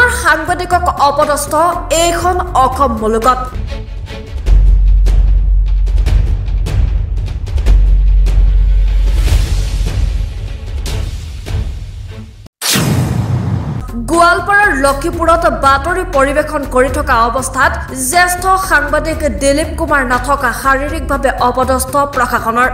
ৰাইজৰ সাংবাদিকক অপদস্থ এইখন অসম মুলুকত গোৱালপাৰাৰ লক্ষীপুৰত বাতৰি পৰিৱেশন কৰি থকা অৱস্থাত জ্যেষ্ঠ সাংবাদিক দিলীপ কুমাৰ নাথক শাৰীৰিকভাৱে অপদস্থ প্ৰশাসনৰ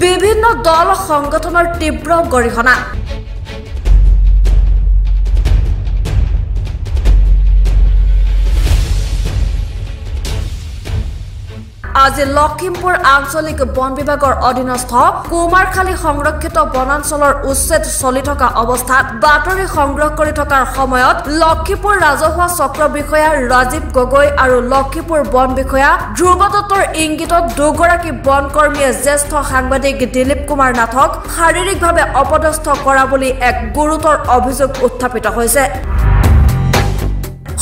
বিভিন্ন দল সংগঠনৰ তীব্ৰ গৰিহণা আজি লখিমপুৰ আঞ্চলিক বন বিভাগৰ অধীনস্থ কুমাৰখালী সংৰক্ষিত বনাঞ্চলৰ উচ্ছেদ চলি থকা অৱস্থাত বাতৰি সংগ্ৰহ কৰি থকাৰ সময়ত লখিমপুৰ ৰাজহুৱা চক্ৰ বিষয়া ৰাজীৱ গগৈ আৰু লখিমপুৰ বন বিষয়া ধ্ৰুৱ দত্তৰ ইংগিতত দুগৰাকী বন কৰ্মীয়ে জ্যেষ্ঠ সাংবাদিক দিলীপ কুমাৰ নাথক শাৰীৰিকভাৱে অপদস্থ কৰা বুলি এক গুৰুতৰ অভিযোগ উত্থাপিত হৈছে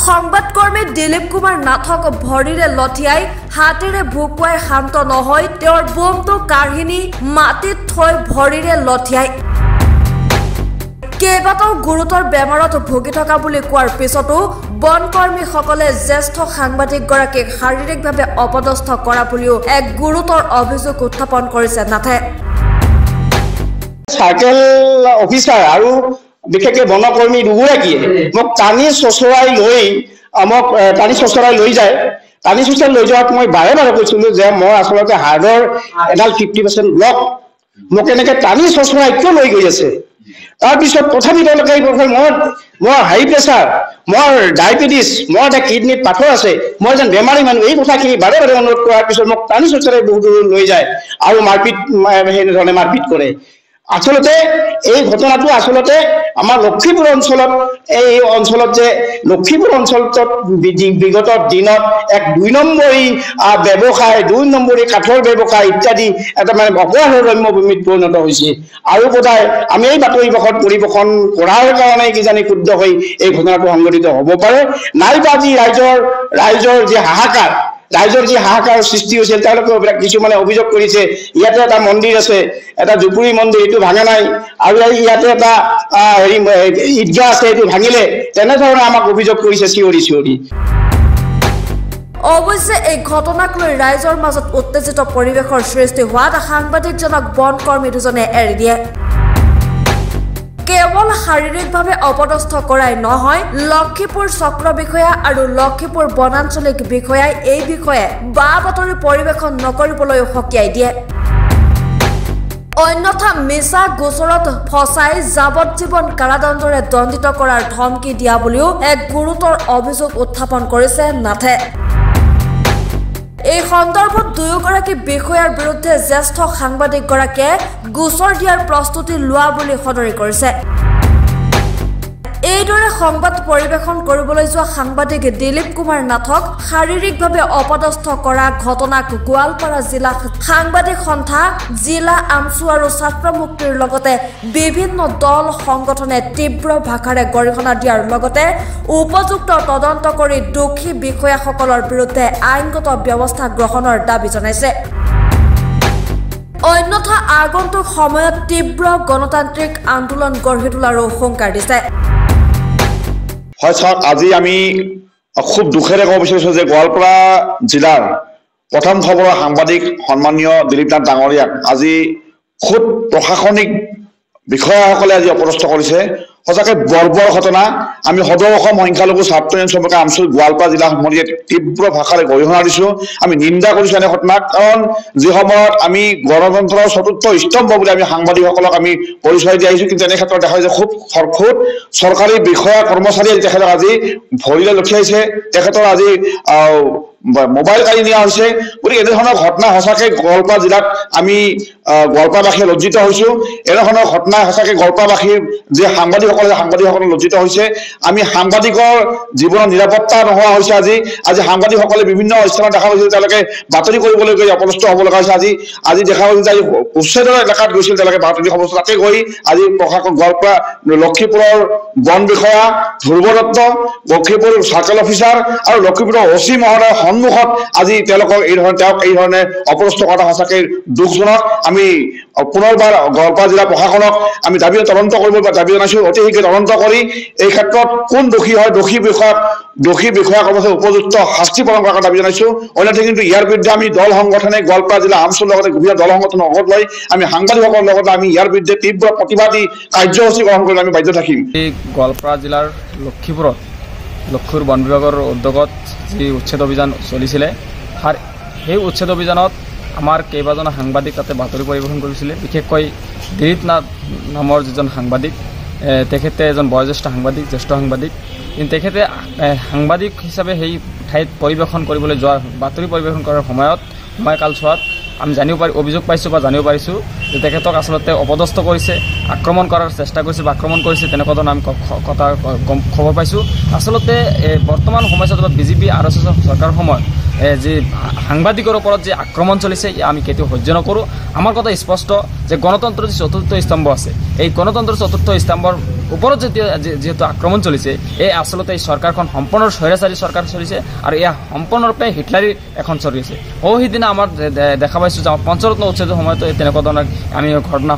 সংবাদকৰ্মী দিলীপ কুমাৰ নাথক ভৰিৰে লঠিয়াই হাতেৰে ভুকুৱাই শান্ত নহয় তেওঁৰ বোমটো কাঢ়িনি মাটিত থৈ ভৰিৰে লঠিয়াই কেইবাটাও গুৰুতৰ বেমাৰত ভুগি থকা বুলি কোৱাৰ পিছতো বন কৰ্মীসকলে জ্যেষ্ঠ সাংবাদিকগৰাকীক শাৰীৰিকভাৱে অপদস্থ কৰা বুলিও এক গুৰুতৰ অভিযোগ উত্থাপন কৰিছে নাথে চাৰ্কেল অফিচাৰ আৰু বিশেষকৈ বনকৰ্মী দুগৰাকীয়ে মোক টানি চচৰাই লৈ যায় টানি চচৰাই লৈ যোৱাত মই বাৰে বাৰে কৈছিলোঁ যে মই আচলতে হাৰ্টৰ এডাল 50% ব্লক মোক এনেকৈ টানি চচৰাই কিয় লৈ গৈ আছে তাৰপিছত তথাপি তেওঁলোকে মোৰ হাই প্ৰেছাৰ মোৰ ডায়েবেটিছ মোৰ এটা কিডনীত পাথৰ আছে মই যেন বেমাৰী মানুহ এই কথাখিনি বাৰে বাৰে অনুৰোধ কৰাৰ পিছত মোক টানি চচৰাই বহু দূৰ লৈ যায় আৰু সেইধৰণে মাৰপিট কৰে আচলতে এই ঘটনাটো আচলতে আমাৰ লক্ষীপুৰ অঞ্চলত এই অঞ্চলত যে লক্ষীপুৰ অঞ্চলত বিগত দিনত এক 2 নম্বৰী ব্যৱসায় 2 নম্বৰী কাঠৰ ব্যৱসায় ইত্যাদি এটা মানে অপৰাধৰ ৰম্যভূমিত পৰিণত হৈছে আৰু বোধহয় আমি এই বাতৰি পৰিৱেশন কৰাৰ কাৰণে কিজানি ক্ষুব্ধ হৈ এই ঘটনাটো সংঘটিত হ'ব পাৰে নাইবা যি ৰাইজৰ যি হাহাকাৰ ৰাইজৰ যি হাহাকাৰ সৃষ্টি হৈছে তেওঁলোকে কিছুমানে অভিযোগ কৰিছে ইয়াতে এটা মন্দিৰ আছে এটা জুপুৰি মন্দিৰ এইটো ভাঙা নাই আৰু ইয়াতে এটা ঈদগাহ আছে এইটো ভাঙিলে তেনেধৰণে আমাক অভিযোগ কৰিছে চিঞৰি অৱশ্যে এই ঘটনাক লৈ ৰাইজৰ মাজত উত্তেজিত পৰিৱেশৰ সৃষ্টি হোৱাত সাংবাদিকজনক বন কৰ্মী দুজনে এৰি দিয়ে কেৱল শাৰীৰিকভাৱে অপদস্থ কৰাই নহয় লক্ষীপুৰ চক্ৰ বিষয়া আৰু লক্ষীপুৰ বনাঞ্চলিক বিষয়াই এই বিষয়ে বা বাতৰি পৰিৱেশন নকৰিবলৈ সকীয়াই দিয়ে অন্যথা মিছা গোচৰত ফচাই যাৱজ্জীৱন কাৰাদণ্ডৰে দণ্ডিত কৰাৰ ধমকি দিয়া বুলিও এক গুৰুতৰ অভিযোগ উত্থাপন কৰিছে নাথে এই সন্দৰ্ভত দুয়োগৰাকী বিষয়াৰ বিৰুদ্ধে জ্যেষ্ঠ সাংবাদিকগৰাকীয়ে গোচৰ দিয়াৰ প্ৰস্তুতি লোৱা বুলি সদৰি কৰিছে এইদৰে সংবাদ পৰিৱেশন কৰিবলৈ যোৱা সাংবাদিক দিলীপ কুমাৰ নাথক শাৰীৰিকভাৱে অপদস্থ কৰা ঘটনাক গোৱালপাৰা জিলা সাংবাদিক সন্থা জিলা আমচু আৰু ছাত্ৰ মুক্তিৰ লগতে বিভিন্ন দল সংগঠনে তীব্ৰ ভাষাৰে গৰিহণা দিয়াৰ লগতে উপযুক্ত তদন্ত কৰি দোষী বিষয়াসকলৰ বিৰুদ্ধে আইনগত ব্যৱস্থা গ্ৰহণৰ দাবী জনাইছে অন্যথা আগন্তুক সময়ত তীব্ৰ গণতান্ত্ৰিক আন্দোলন গঢ়ি তোলাৰো হুংকাৰ দিছে হয় স্যাৰ আজি আমি খুব দুখেৰে ক'ব বিচাৰিছো যে গোৱালপাৰা জিলাৰ প্ৰথম খবৰৰ সাংবাদিক সন্মানীয় দিলীপ নাথ ডাঙৰীয়াক আজি খুব প্ৰশাসনিক বিষয়াসকলে আজি অপদস্থ কৰিছে সঁচাকৈ বৰ্বৰ ঘটনা আমি সদৌ অসম সংখ্যালঘু ছাত্ৰ ইউনিয়ন সম্পৰ্কে আমচু গোৱালপাৰা জিলা সমিতিয়ে তীব্ৰ ভাষাৰে গৰিহণা দিছো আমি নিন্দা কৰিছো এনে ঘটনাক কাৰণ যি সময়ত আমি গণতন্ত্ৰৰ চতুৰ্থ স্তম্ভ বুলি আমি সাংবাদিকসকলক আমি পৰিচয় দি আহিছো কিন্তু এনে ক্ষেত্ৰত দেখা যায় খুব চৰকাৰী বিষয়া কৰ্মচাৰীয়ে তেখেতক আজি ভৰিৰে লঠিয়াইছে তেখেতৰ আজি মোবাইল কাঢ়ি নিয়া হৈছে গতিকে এনেধৰণৰ ঘটনা সঁচাকৈ গোৱালপাৰা জিলাত আমি গোৱালপাৰাবাসীয়ে লজ্জিত হৈছো এনেধৰণৰ ঘটনা সঁচাকৈ গোৱালপাৰাবাসীৰ যে সাংবাদিকসকলে লজ্জিত হৈছে আমি সাংবাদিকৰ জীৱনৰ নিৰাপত্তা নোহোৱা হৈছে আজি সাংবাদিকসকলে বিভিন্ন স্থানত দেখা গৈছিল তেওঁলোকে বাতৰি কৰিবলৈ গৈ অপদস্থ হ'ব লগা হৈছে আজি দেখা গৈছিল যে উচ্ছেদৰ এলেকাত গৈছিল তেওঁলোকে বাতৰি সমস্ত তাতে গৈ আজি প্ৰশাসন গোৱালপাৰা লক্ষীপুৰৰ বন বিষয়া ধ্ৰুৱ দত্ত লক্ষীপুৰ চাৰ্কেল অফিচাৰ আৰু লক্ষীপুৰৰ অচি মহোদয় সন্মুখত আজি তেওঁলোকক এই ধৰণে অপদস্থ কৰা সঁচাকৈ দুখজনক। আমি পুনৰবাৰ গোৱালপাৰা জিলা প্ৰশাসনক আমি তদন্ত কৰিব দাবী জনাইছোঁ। অতি শীঘ্ৰে তদন্ত কৰি এই ক্ষেত্ৰত কোন দোষী হয় দোষী বিষয়াক অৱশ্যে উপযুক্ত শাস্তি প্ৰদান কৰাৰ দাবী জনাইছোঁ। অন্যথা কিন্তু ইয়াৰ বিৰুদ্ধে আমি দল সংগঠনে গোৱালপাৰা জিলা আৰমচুৰ লগতে বিভিন্ন দল সংগঠনৰ লগত লৈ আমি সাংবাদিকসকলৰ লগতে আমি ইয়াৰ বিৰুদ্ধে তীব্ৰ প্ৰতিবাদী কাৰ্যসূচী গ্ৰহণ কৰিবলৈ আমি বাধ্য থাকিম। এই গোৱালপাৰা জিলাৰ লক্ষীপুৰত লক্ষীপুৰ বন বিভাগৰ উদ্যোগত যি উচ্ছেদ অভিযান চলিছিলে আৰু সেই উচ্ছেদ অভিযানত আমাৰ কেইবাজন সাংবাদিক তাতে বাতৰি পৰিৱেশন কৰিছিলে। বিশেষকৈ দিলীপ নাথ নামৰ যিজন সাংবাদিক, তেখেতে এজন বয়োজ্যেষ্ঠ সাংবাদিক, জ্যেষ্ঠ সাংবাদিক, কিন্তু তেখেতে সাংবাদিক হিচাপে সেই ঠাইত পৰিৱেশন কৰিবলৈ যোৱা বাতৰি পৰিৱেশন কৰাৰ সময়কালছোৱাত আমি অভিযোগ পাইছোঁ বা জানিব পাৰিছোঁ যে তেখেতক আচলতে অপদস্থ কৰিছে, আক্ৰমণ কৰাৰ চেষ্টা কৰিছে বা আক্ৰমণ কৰিছে, তেনেকুৱা ধৰণৰ আমি কথা খবৰ পাইছোঁ। আচলতে বৰ্তমান সময়ছোৱাত বিজেপি RSS চৰকাৰৰ সময়ত যি সাংবাদিকৰ ওপৰত যে আক্ৰমণ চলিছে আমি কেতিয়াও সহ্য নকৰোঁ। আমাৰ কথা স্পষ্ট যে গণতন্ত্ৰৰ যি চতুৰ্থ স্তম্ভ আছে, এই গণতন্ত্ৰৰ চতুৰ্থ স্তম্ভৰ ওপৰত যিহেতু আক্ৰমণ চলিছে, এই আচলতে এই চৰকাৰখন সম্পূৰ্ণ স্বৈৰাচাৰী চৰকাৰ চলিছে আৰু এয়া সম্পূৰ্ণৰূপে হিটলাৰী এখন চলিছে। সিদিনা আমাৰ দেখা পাইছোঁ যে পঞ্চৰত্ন উচ্ছেদৰ সময়তো তেনেকুৱা ধৰণৰ আমি ঘটনা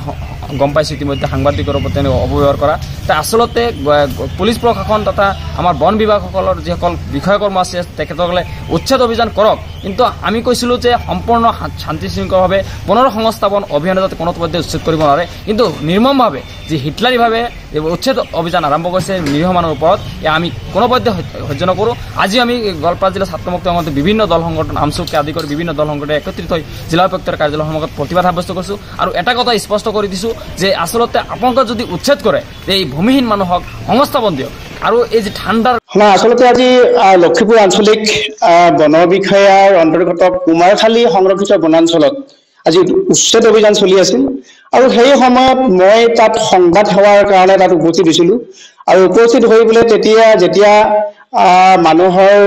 গম পাইছোঁ ইতিমধ্যে সাংবাদিকৰ ওপৰত তেনেকুৱা অপব্যৱহাৰ কৰা। আচলতে পুলিচ প্ৰশাসন তথা আমাৰ বন বিভাগসকলৰ যিসকল বিষয়াকৰ্ম আছে তেখেতসকলে উচ্ছেদ অভিযান কৰক, কিন্তু আমি কৈছিলোঁ যে সম্পূৰ্ণ শান্তি শৃংখলভাৱে পুনৰ সংস্থাপন অভিযানে যাতে কোনো পধ্যে উচ্ছেদ কৰিব নোৱাৰে, কিন্তু নিৰ্মমভাৱে যি হিটলাৰীভাৱে উচ্ছেদ অভিযান আৰম্ভ কৰিছে নিৰীহ মানুহৰ ওপৰত, আমি কোনো পধ্যে সহ্য নকৰোঁ। আজি আমি গোৱালপাৰা জিলা ছাত্ৰ মুক্তি সংগঠনৰ বিভিন্ন দল সংগঠন আমচুকে আদি কৰি বিভিন্ন দল সংগঠনে একত্ৰিত হৈ জিলা উপায়ুক্তৰ কাৰ্যালয়ৰ সন্মুখত প্ৰতিবাদ সাব্যস্ত কৰিছোঁ আৰু এটা কথা স্পষ্ট কৰি দিছোঁ যে আচলতে আপোনালোকে যদি উচ্ছেদ কৰে এই ভূমিহীন মানুহক সংস্থাপন দিয়ক আৰু এই যে ঠাণ্ডাৰ আচলতে আজি লক্ষীপুৰ আঞ্চলিক বন বিষয়াৰ অন্তৰ্গত কুমাৰখালী সংৰক্ষিত বনাঞ্চলত আজি উচ্ছেদ অভিযান চলি আছিল আৰু সেই সময়ত মই তাত সংবাদ সেৱাৰ কাৰণে তাত উপস্থিত হৈছিলোঁ আৰু উপস্থিত হৈ বোলে যেতিয়া মানুহৰ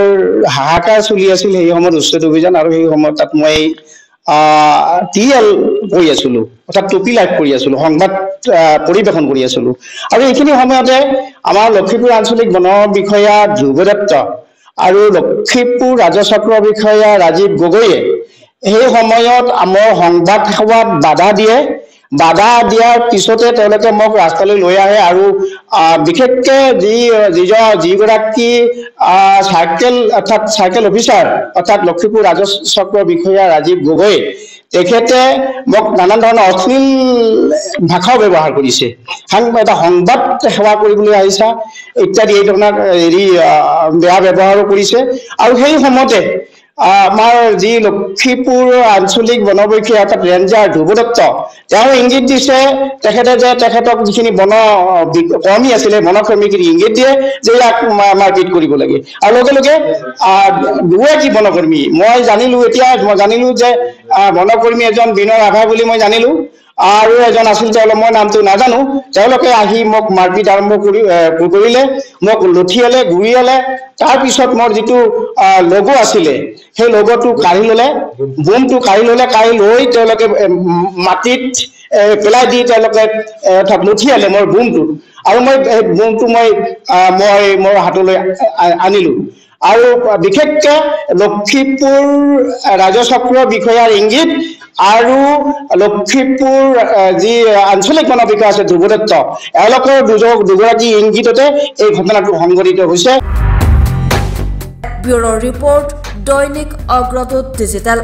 হাহাকাৰ চলি আছিল সেই সময়ত উচ্ছেদ অভিযান আৰু সেই সময়ত তাত মই TL কৰি আছিলো, অৰ্থাৎ টুপি লাইভ কৰি আছিলো, সংবাদ পৰিৱেশন কৰি আছিলো আৰু এইখিনি সময়তে আমাৰ লক্ষীপুৰ আঞ্চলিক বন বিষয়া ধ্ৰুৱ দত্ত আৰু লক্ষীপুৰ ৰাজচক্ৰ বিষয়া ৰাজীৱ গগৈয়ে সেই সময়ত আমাৰ সংবাদ সেৱাত বাধা দিয়াৰ পিছতে তেওঁলোকে মোক ৰাস্তালৈ লৈ আহে আৰু বিশেষকে যিগৰাকী চাৰ্কেল অফিচাৰ অৰ্থাৎ লক্ষীপুৰ ৰাজচক্ৰ বিষয়া ৰাজীৱ গগৈ, তেখেতে মোক নানান ধৰণৰ অশ্লীল ভাষাও ব্যৱহাৰ কৰিছে। এটা সংবাদ সেৱা কৰিবলৈ আহিছা ইত্যাদি এই ধৰণৰ বেয়া ব্যৱহাৰো কৰিছে আৰু সেই সময়তে আমাৰ যি লক্ষীপুৰ আঞ্চলিক বন বিষয়া অৰ্থাৎ ৰেঞ্জাৰ ধ্ৰুৱ দত্ত তেওঁ ইংগিত দিছে তেখেতক যিখিনি বন কৰ্মী আছিলে বনকৰ্মীখিনি ইংগিত দিয়ে যে ইয়াক মাৰপিট কৰিব লাগে আৰু লগে দুগৰাকী বনকৰ্মী মই জানিলো যে বনকৰ্মী এজন বিনয় ৰাভা বুলি মই জানিলো আৰু এজন আছিল মই নামটো নাজানো। তেওঁলোকে আহি মোক মাৰপিট আৰম্ভ কৰিলে, মোক লঠিয়ালে, গুৰিয়ালে। তাৰপিছত মোৰ যিটো লগো আছিলে সেই লগোটো কাঢ়ি ললে, বুমটো কাঢ়ি লৈ তেওঁলোকে মাটিত পেলাই দি তেওঁলোকে লঠিয়ালে মোৰ বুমটো আৰু মই বুমটো মই মোৰ হাতলৈ আনিলো আৰু বিশেষকে লক্ষীপুৰ ৰাজচক্ৰ বিষয়াৰ ইংগিত আৰু লক্ষীপুৰ যি আঞ্চলিক বন বিষয়া আছে ধ্ৰুৱ দত্ত, এওঁলোকৰ দুগৰাকী ইংগিততে এই ঘটনাটো সংঘটিত হৈছে। ব্যুৰ' ৰিপৰ্ট, দৈনিক অগ্ৰদূত ডিজিটেল।